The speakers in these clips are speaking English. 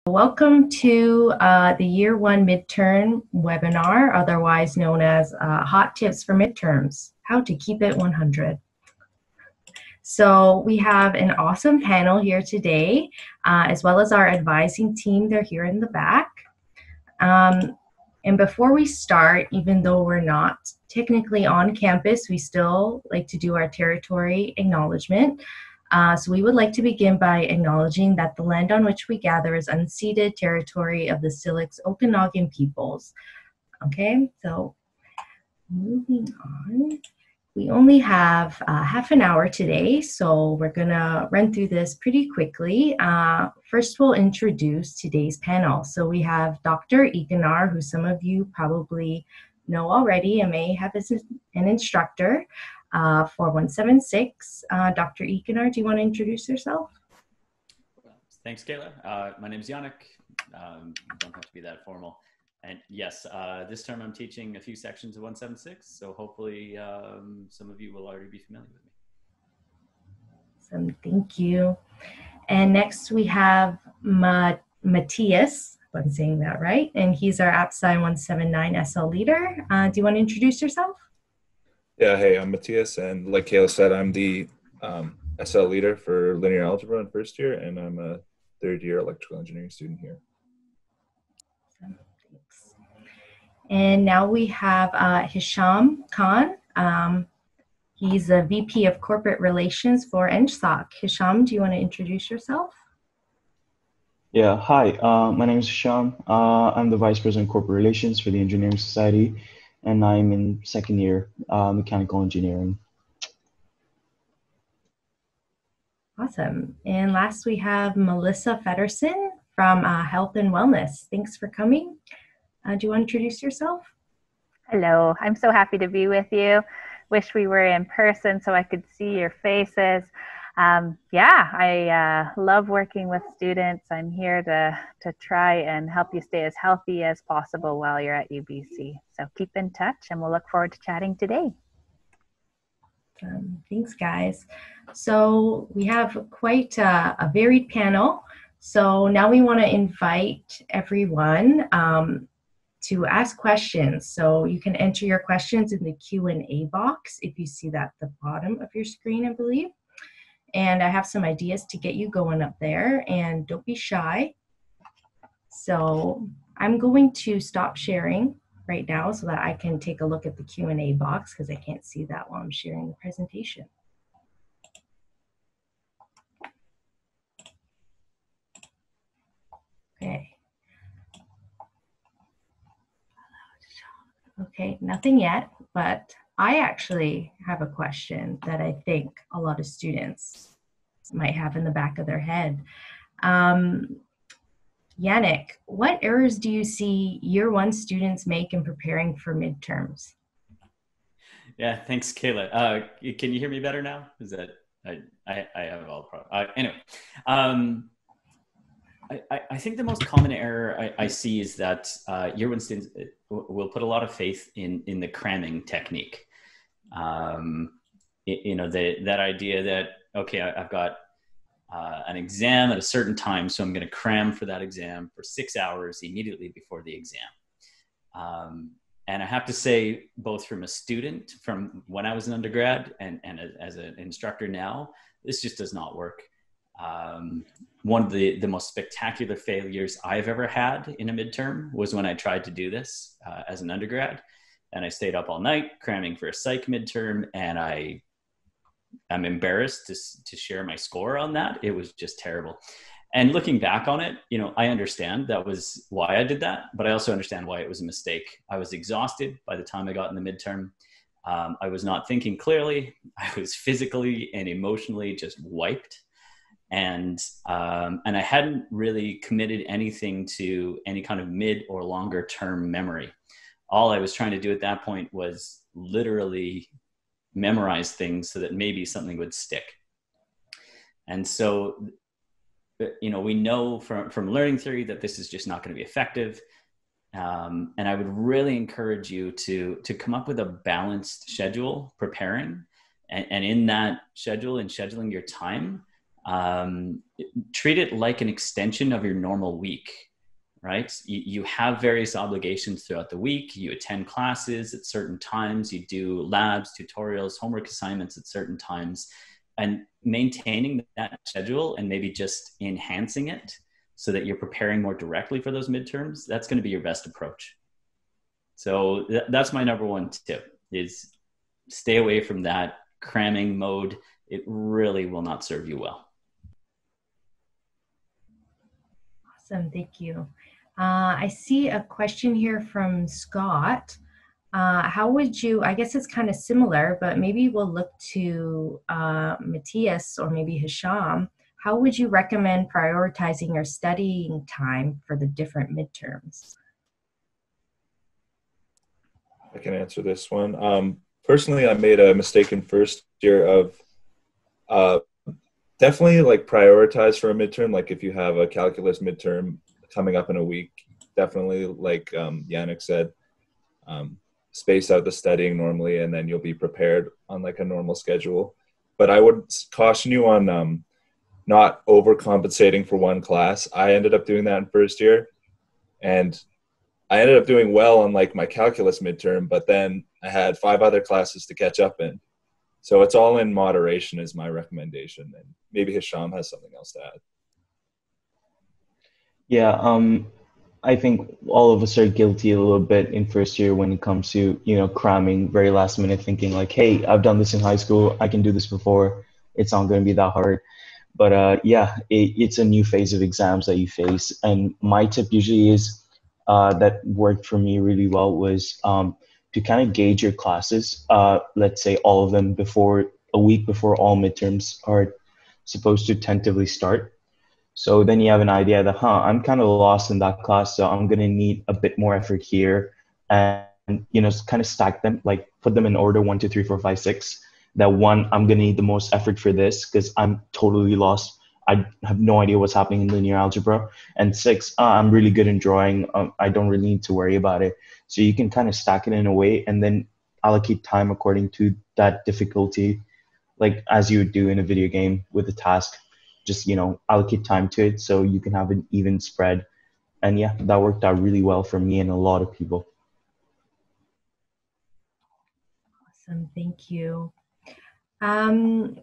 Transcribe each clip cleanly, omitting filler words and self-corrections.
Welcome to the Year 1 Midterm webinar, otherwise known as Hot Tips for Midterms, How to Keep It 100. So we have an awesome panel here today, as well as our advising team. They're here in the back. And before we start, even though we're not technically on campus, we still like to do our territory acknowledgement. So we would like to begin by acknowledging that the land on which we gather is unceded territory of the Syilx Okanagan peoples. Okay, so moving on. We only have half an hour today, so we're gonna run through this pretty quickly. First, we'll introduce today's panel. So we have Dr. Eganar, who some of you probably know already and may have as an instructor for 176. Dr. Eganar, do you want to introduce yourself? Thanks, Kayla. My name is Yannick. Don't have to be that formal. And yes, this term I'm teaching a few sections of 176, so hopefully some of you will already be familiar with me. Awesome, thank you. And next we have Matthias, if I'm saying that right, and he's our AppSci 179 SL leader. Do you want to introduce yourself? Yeah, hey, I'm Matthias, and like Kayla said, I'm the SL leader for linear algebra in first year, and I'm a third-year electrical engineering student here. Thanks. And now we have Hisham Khan. He's a VP of Corporate Relations for NSOC. Hisham, do you want to introduce yourself? Yeah, hi, my name is Hisham. I'm the Vice President of Corporate Relations for the Engineering Society, and I'm in second year mechanical engineering. Awesome. And last we have Melissa Feddersen from Health and Wellness. Thanks for coming. Do you want to introduce yourself? Hello, I'm so happy to be with you. Wish we were in person so I could see your faces. I love working with students. I'm here to try and help you stay as healthy as possible while you're at UBC. So keep in touch and we'll look forward to chatting today. Thanks, guys. So we have quite a varied panel. So now we want to invite everyone to ask questions. So you can enter your questions in the Q&A box if you see that at the bottom of your screen, I believe. And I have some ideas to get you going up there, and don't be shy. So I'm going to stop sharing right now so that I can take a look at the Q&A box because I can't see that while I'm sharing the presentation. Okay. Okay, nothing yet, but I actually have a question that I think a lot of students might have in the back of their head. Yannick, what errors do you see year one students make in preparing for midterms? Yeah, thanks, Kayla. Can you hear me better now? Is that I have all problems. Anyway, I think the most common error I see is that year one students will put a lot of faith in the cramming technique. That idea that, okay, I've got an exam at a certain time, so I'm going to cram for that exam for 6 hours immediately before the exam. And I have to say, both from a student, from when I was an undergrad and as an instructor now, this just does not work. One of the most spectacular failures I've ever had in a midterm was when I tried to do this as an undergrad, and I stayed up all night cramming for a psych midterm, and I'm embarrassed to share my score on that. It was just terrible. And looking back on it, I understand that was why I did that, but I also understand why it was a mistake. I was exhausted by the time I got in the midterm. I was not thinking clearly. I was physically and emotionally just wiped. And I hadn't really committed anything to any kind of mid or longer term memory. All I was trying to do at that point was literally memorize things so that maybe something would stick. And so, we know from learning theory that this is just not going to be effective. And I would really encourage you to come up with a balanced schedule preparing. And in that schedule and scheduling your time, um, treat it like an extension of your normal week, right? You have various obligations throughout the week. You attend classes at certain times. You do labs, tutorials, homework assignments at certain times. And maintaining that schedule and maybe just enhancing it so that you're preparing more directly for those midterms, that's going to be your best approach. So that's my number one tip, is stay away from that cramming mode. It really will not serve you well. Awesome, thank you. I see a question here from Scott. How would you, I guess it's kind of similar, but maybe we'll look to Matthias or maybe Hisham. How would you recommend prioritizing your studying time for the different midterms? I can answer this one. Personally, I made a mistake in first year of definitely like prioritize for a midterm. Like if you have a calculus midterm coming up in a week, definitely like Yannick said, space out the studying normally, and then you'll be prepared on like a normal schedule. But I would caution you on not overcompensating for one class. I ended up doing that in first year, and I ended up doing well on like my calculus midterm, but then I had 5 other classes to catch up in. So it's all in moderation is my recommendation. And maybe Hisham has something else to add. Yeah, I think all of us are guilty a little bit in first year when it comes to, cramming very last minute, thinking like, hey, I've done this in high school. I can do this before. It's not going to be that hard. But it's a new phase of exams that you face. And my tip usually is that worked for me really well was to kind of gauge your classes, let's say all of them a week before all midterms are supposed to tentatively start. So then you have an idea that, I'm kind of lost in that class, so I'm going to need a bit more effort here. And, kind of stack them, like put them in order 1, 2, 3, 4, 5, 6. That 1, I'm going to need the most effort for this because I'm totally lost. I have no idea what's happening in linear algebra. And 6, I'm really good in drawing. I don't really need to worry about it. So you can kind of stack it in a way and then allocate time according to that difficulty, like as you would do in a video game with a task. Just, allocate time to it so you can have an even spread. And yeah, that worked out really well for me and a lot of people. Awesome, thank you. I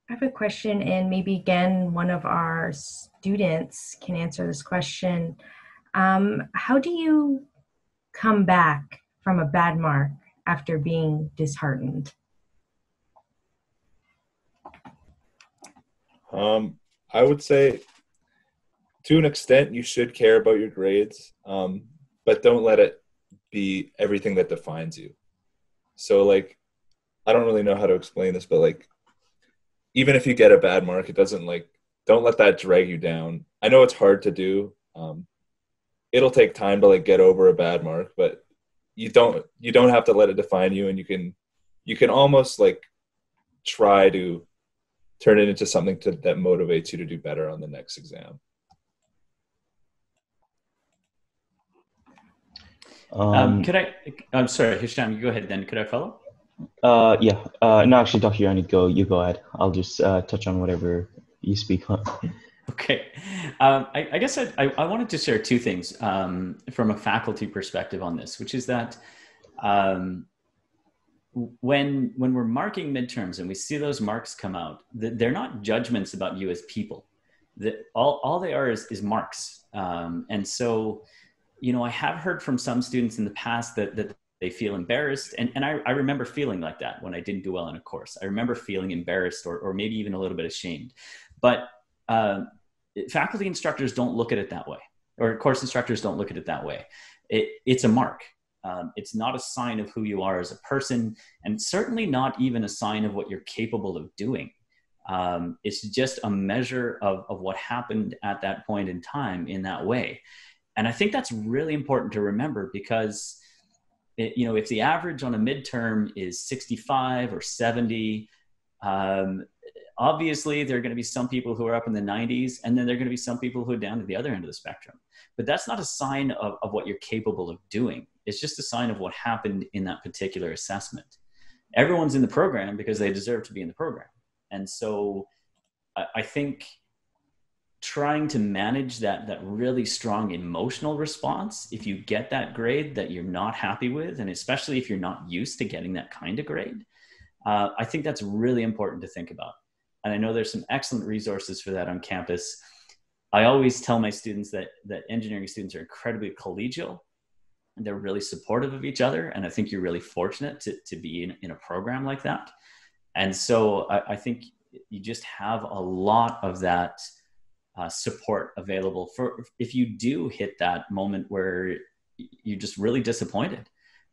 have a question, and maybe again, one of our students can answer this question. How do you come back from a bad mark after being disheartened? I would say to an extent you should care about your grades, but don't let it be everything that defines you. So like, I don't really know how to explain this, but like, even if you get a bad mark, it doesn't don't let that drag you down. I know it's hard to do. It'll take time to like get over a bad mark, but you don't have to let it define you, and you can almost like try to turn it into something that motivates you to do better on the next exam. I'm sorry, Hisham, you go ahead then. Could I follow? No, actually, Dr. Yanni, you go ahead. I'll just touch on whatever you speak on. Okay. I guess I wanted to share 2 things from a faculty perspective on this, which is that when we're marking midterms and we see those marks come out, they're not judgments about you as people. All they are is marks. And so, I have heard from some students in the past that they feel embarrassed. And I remember feeling like that when I didn't do well in a course. I remember feeling embarrassed or maybe even a little bit ashamed. But faculty instructors don't look at it that way, or course instructors don't look at it that way. It's a mark. It's not a sign of who you are as a person, and certainly not even a sign of what you're capable of doing. It's just a measure of what happened at that point in time in that way. And I think that's really important to remember because, if the average on a midterm is 65 or 70, obviously there are going to be some people who are up in the 90s, and then there are going to be some people who are down at the other end of the spectrum. But that's not a sign of what you're capable of doing. It's just a sign of what happened in that particular assessment. Everyone's in the program because they deserve to be in the program. And so I think trying to manage that really strong emotional response, if you get that grade that you're not happy with, and especially if you're not used to getting that kind of grade, I think that's really important to think about. And I know there's some excellent resources for that on campus. I always tell my students that engineering students are incredibly collegial, and they're really supportive of each other. And I think you're really fortunate to be in a program like that. And so I think you just have a lot of that support available for if you do hit that moment where you're just really disappointed.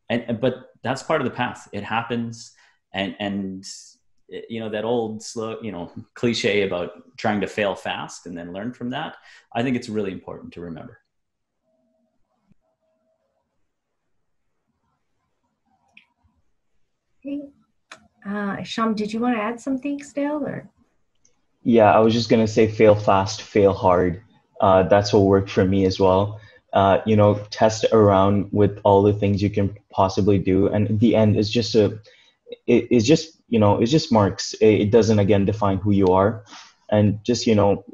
But that's part of the path. It happens. And you know, that old slow, you know, cliche about trying to fail fast and then learn from that, I think it's really important to remember. Okay. Sham, did you want to add something still, or? Yeah, I was just gonna say fail fast, fail hard. That's what worked for me as well. You know, test around with all the things you can possibly do, and in the end, it's just, you know, it's just marks. It doesn't again define who you are, and just, you know,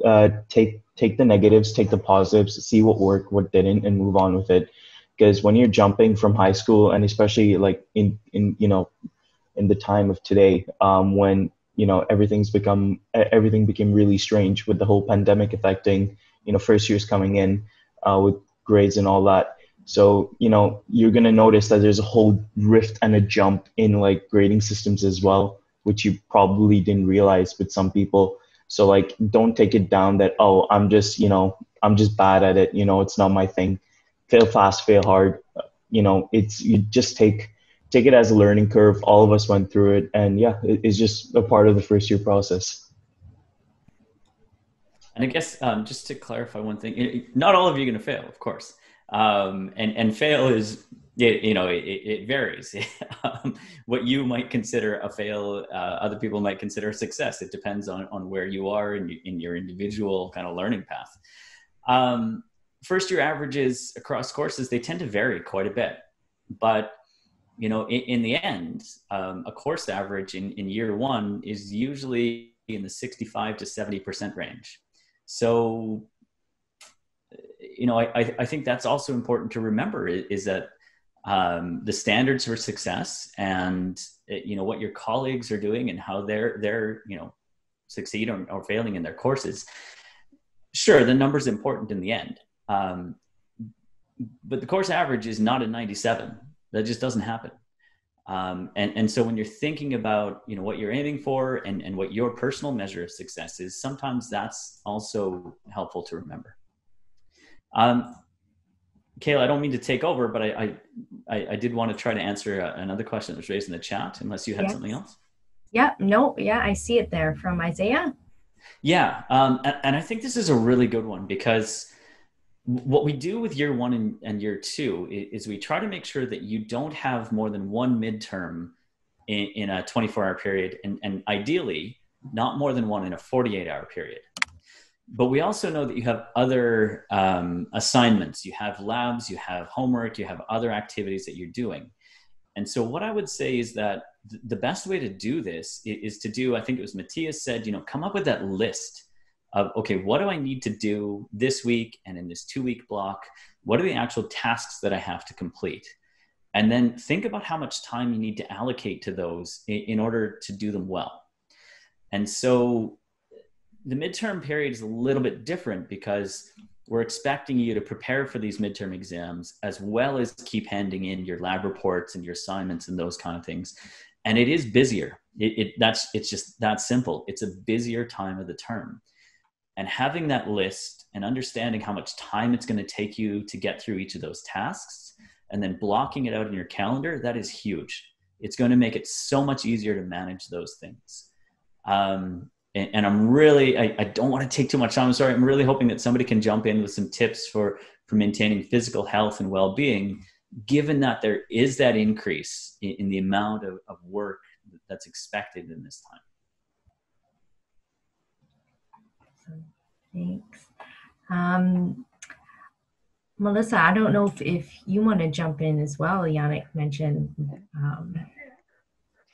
take the negatives, take the positives, see what worked, what didn't, and move on with it. Because when you're jumping from high school, and especially like in you know, in the time of today, when, you know, everything became really strange with the whole pandemic affecting, you know, first years coming in, with grades and all that. So, you know, you're gonna notice that there's a whole rift and a jump in like grading systems as well, which you probably didn't realize with some people. So like, don't take it down that, oh, I'm just, you know, I'm just bad at it, you know, it's not my thing. Fail fast, fail hard. You know, it's, you just take it as a learning curve. All of us went through it, and yeah, it's just a part of the first year process. And I guess just to clarify one thing, not all of you are going to fail, of course. And fail is, you know, it varies. What you might consider a fail, other people might consider a success. It depends on where you are in your individual kind of learning path. First year averages across courses, they tend to vary quite a bit. But, you know, in the end, a course average in year one is usually in the 65 to 70% range. So, you know, I think that's also important to remember is that the standards for success and, you know, what your colleagues are doing and how they're you know, succeed or failing in their courses. Sure, the number's important in the end. But the course average is not a 97. That just doesn't happen. And so when you're thinking about, you know, what you're aiming for and what your personal measure of success is, sometimes that's also helpful to remember. Kayla, I don't mean to take over, but I did want to try to answer another question that was raised in the chat, unless you had something else. Yeah, no, yeah, I see it there from Isaiah. Yeah, and I think this is a really good one, because what we do with year one and year two is we try to make sure that you don't have more than one midterm in a 24-hour period, and ideally not more than one in a 48-hour period. But we also know that you have other assignments, you have labs, you have homework, you have other activities that you're doing. And so what I would say is that the best way to do this is to do, I think it was Matthias said, you know, come up with that list of, okay, what do I need to do this week and in this 2-week block? What are the actual tasks that I have to complete? And then think about how much time you need to allocate to those in order to do them well. And so the midterm period is a little bit different, because we're expecting you to prepare for these midterm exams as well as keep handing in your lab reports and your assignments and those kind of things. And it is busier. It's just that simple. It's a busier time of the term. And having that list and understanding how much time it's going to take you to get through each of those tasks, and then blocking it out in your calendar, that is huge. It's going to make it so much easier to manage those things. And I'm really, I don't want to take too much time. I'm sorry. I'm really hoping that somebody can jump in with some tips for maintaining physical health and well-being, given that there is that increase in the amount of work that's expected in this time. Thanks. Melissa, I don't know if you want to jump in as well. Yannick mentioned.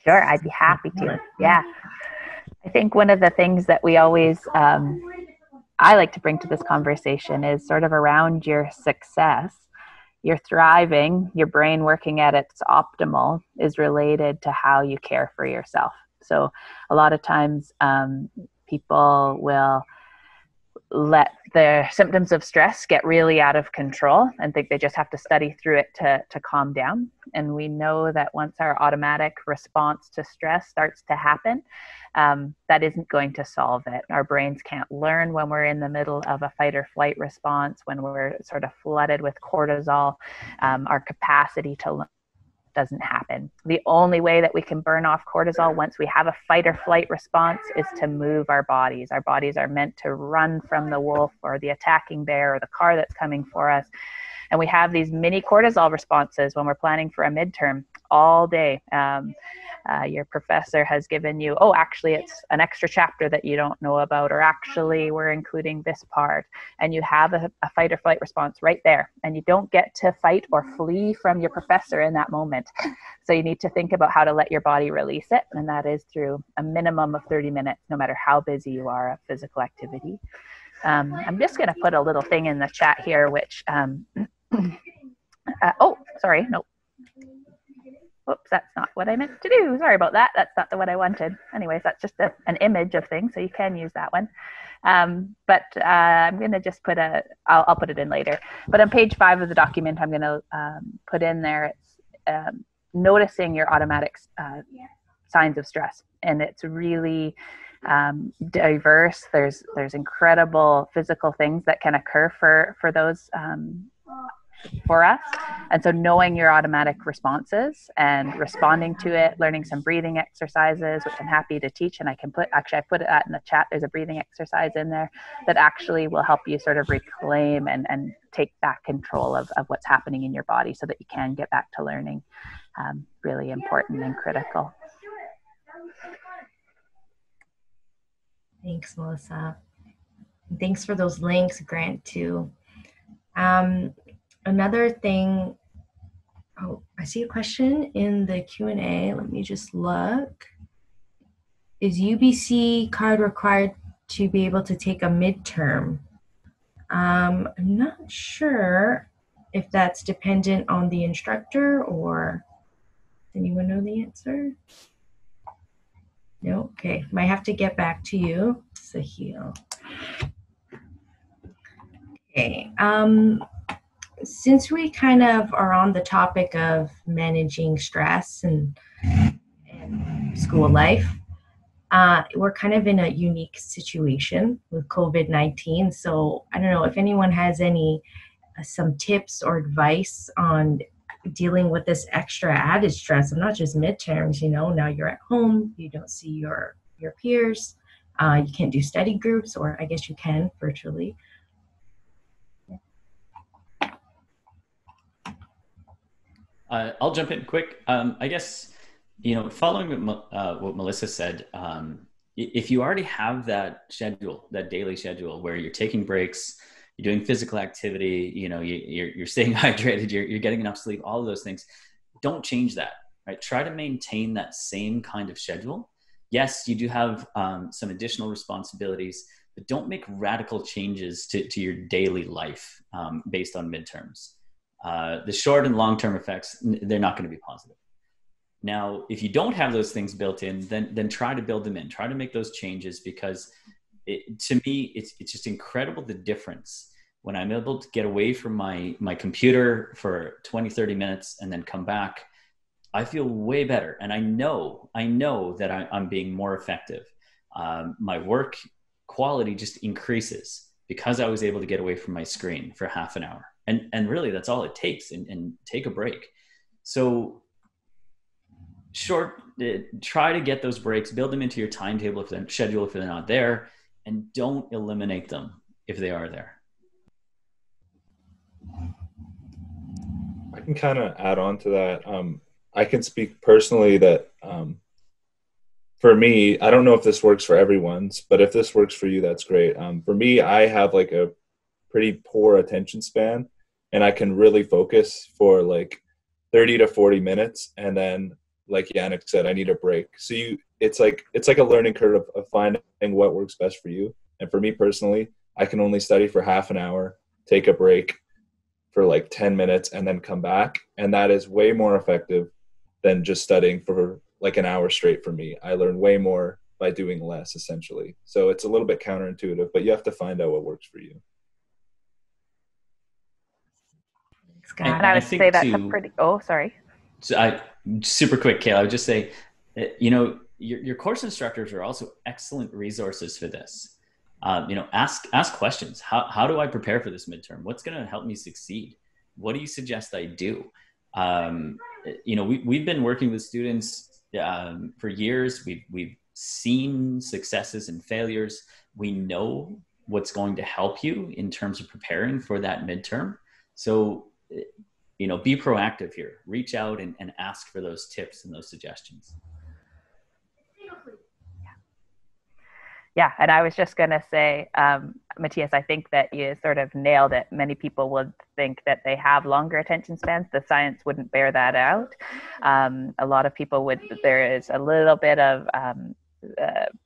Sure, I'd be happy to. Yeah. I think one of the things that we always, I like to bring to this conversation is sort of around your success. Your thriving, your brain working at its optimal is related to how you care for yourself. So a lot of times people will let the symptoms of stress get really out of control and think they just have to study through it to calm down. And we know that once our automatic response to stress starts to happen, that isn't going to solve it. Our brains can't learn when we're in the middle of a fight or flight response, when we're sort of flooded with cortisol. Our capacity to learn doesn't happen. The only way that we can burn off cortisol once we have a fight or flight response is to move our bodies. Our bodies are meant to run from the wolf or the attacking bear or the car that's coming for us. And we have these mini cortisol responses when we're planning for a midterm all day. Your professor has given you, oh, actually, it's an extra chapter that you don't know about, or actually, we're including this part. And you have a fight or flight response right there. And you don't get to fight or flee from your professor in that moment. So you need to think about how to let your body release it. And that is through a minimum of 30 minutes, no matter how busy you are, of physical activity. I'm just going to put a little thing in the chat here, which, oh, sorry, no. Whoops, that's not what I meant to do. Sorry about that. That's not the one I wanted. Anyways, that's just an image of things, so you can use that one. But I'm going to just put I'll put it in later. But on page 5 of the document, I'm going to put in there, it's noticing your automatic signs of stress. And it's really diverse. There's incredible physical things that can occur for those for us. And so knowing your automatic responses and responding to it, learning some breathing exercises, which I'm happy to teach. And I put that in the chat. There's a breathing exercise in there that actually will help you sort of reclaim and take back control of what's happening in your body so that you can get back to learning. Really important and critical. Thanks, Melissa. And thanks for those links, Grant, too. Another thing, oh, I see a question in the Q&A. Let me just look. Is UBC card required to be able to take a midterm? I'm not sure if that's dependent on the instructor, or does anyone know the answer? No? Okay, might have to get back to you, Sahil. Okay, since we kind of are on the topic of managing stress and school life, we're kind of in a unique situation with COVID-19. So I don't know if anyone has some tips or advice on dealing with this extra added stress of not just midterms, now you're at home, you don't see your peers, you can't do study groups, or I guess you can virtually. I'll jump in quick. I guess, following what Melissa said, if you already have that schedule, that daily schedule where you're taking breaks, you're doing physical activity, you're staying hydrated, you're getting enough sleep, all of those things, don't change that, right? Try to maintain that same kind of schedule. Yes, you do have some additional responsibilities, but don't make radical changes to your daily life based on midterms. The short and long-term effects, they're not going to be positive. Now, if you don't have those things built in, then try to build them in. Try to make those changes, because to me, it's just incredible the difference when I'm able to get away from my computer for 20, 30 minutes and then come back. I feel way better. And I know that I'm being more effective. My work quality just increases because I was able to get away from my screen for half an hour. And really, that's all it takes, and take a break. So try to get those breaks, build them into your timetable, schedule if they're not there, and don't eliminate them if they are there. I can kind of add on to that. I can speak personally that for me, I don't know if this works for everyone's, but if this works for you, that's great. For me, I have like a pretty poor attention span, and I can really focus for like 30 to 40 minutes. And then like Yannick said, I need a break. So it's like a learning curve of finding what works best for you. And for me personally, I can only study for half an hour, take a break for like 10 minutes, and then come back. And that is way more effective than just studying for like an hour straight for me. I learn way more by doing less, essentially. So it's a little bit counterintuitive, but you have to find out what works for you. And I would say that's a pretty, oh, sorry. So super quick, Kayla, I would just say, you know, your course instructors are also excellent resources for this. You know, ask questions. How do I prepare for this midterm? What's going to help me succeed? What do you suggest I do? You know, we've been working with students for years. We've seen successes and failures. We know what's going to help you in terms of preparing for that midterm. So, you know, be proactive here. Reach out and ask for those tips and those suggestions. Yeah, and I was just going to say, Matthias, I think that you sort of nailed it. Many people would think that they have longer attention spans. The science wouldn't bear that out. A lot of people would, there is a little bit of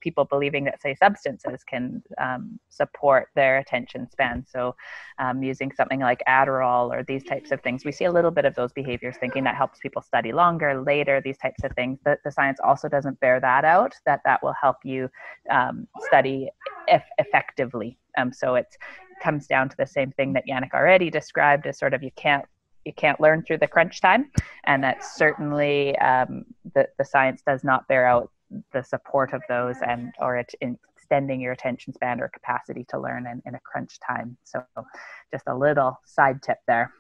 people believing that, say, substances can support their attention span. So using something like Adderall or these types of things, we see a little bit of those behaviors, thinking that helps people study longer, later, these types of things. The science also doesn't bear that out, that will help you study effectively. So it comes down to the same thing that Yannick already described, as sort of you can't learn through the crunch time, and that certainly the science does not bear out the support of those, and or it in extending your attention span or capacity to learn in a crunch time. So just a little side tip there.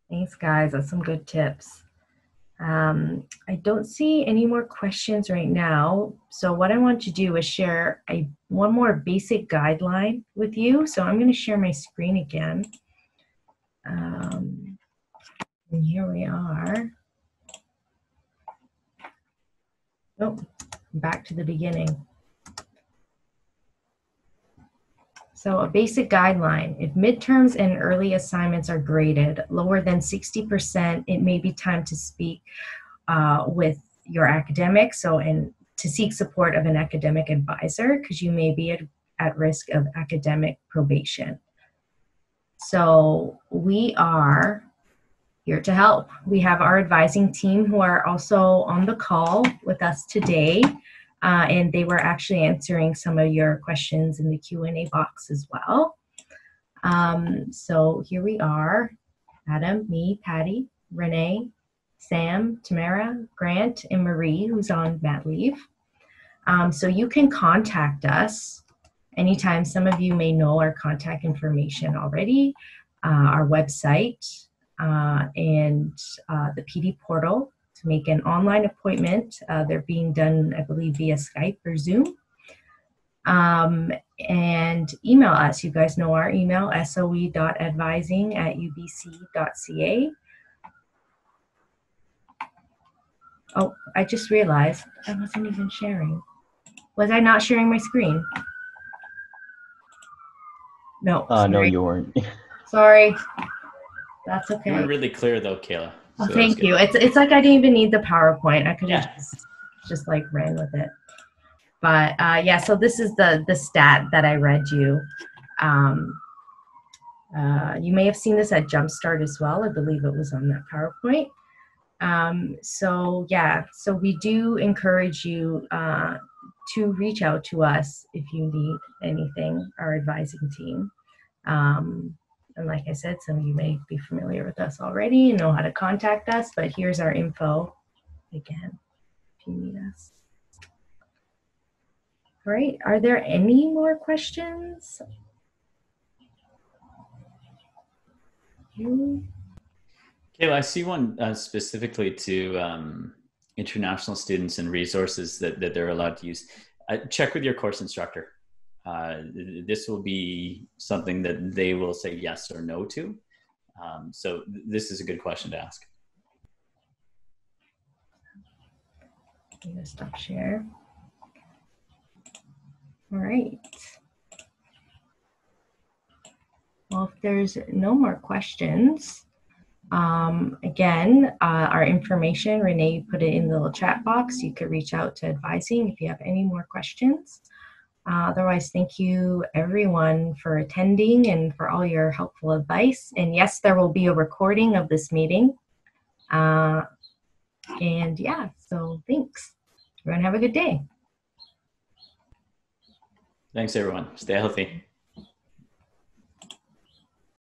Thanks, guys. That's some good tips. I don't see any more questions right now. So what I want to do is share one more basic guideline with you. So I'm going to share my screen again. And here we are. Oh, back to the beginning. So a basic guideline: if midterms and early assignments are graded lower than 60%, it may be time to speak with your academic. And to seek support of an academic advisor, because you may be at risk of academic probation. So we are here to help. We have our advising team who are also on the call with us today, and they were actually answering some of your questions in the Q&A box as well. So here we are: Adam, me, Patty, Renee, Sam, Tamara, Grant, and Marie, who's on mat leave. So you can contact us anytime. Some of you may know our contact information already, our website, and the PD portal to make an online appointment. They're being done, I believe, via Skype or Zoom. And email us. You guys know our email, soe.advising@ubc.ca. Oh, I just realized I wasn't even sharing. Was I not sharing my screen? No. No, you weren't. Sorry. That's okay. You were really clear though, Kayla. So thank you. It's like I didn't even need the PowerPoint. I could have just like ran with it. But yeah, so this is the stat that I read you. You may have seen this at Jumpstart as well. I believe it was on that PowerPoint. So yeah, so we do encourage you to reach out to us if you need anything, our advising team. And like I said, some of you may be familiar with us already and know how to contact us, but here's our info again, if you need us. All right, are there any more questions? Kayla, I see one specifically to international students and resources that they're allowed to use. Check with your course instructor. This will be something that they will say yes or no to. So this is a good question to ask. I'm gonna stop share. All right. Well, if there's no more questions, Again, our information, Renee put it in the little chat box. You could reach out to advising if you have any more questions. Otherwise, thank you everyone for attending and for all your helpful advice. And yes, there will be a recording of this meeting. And yeah, so thanks. Everyone have a good day. Thanks, everyone. Stay healthy.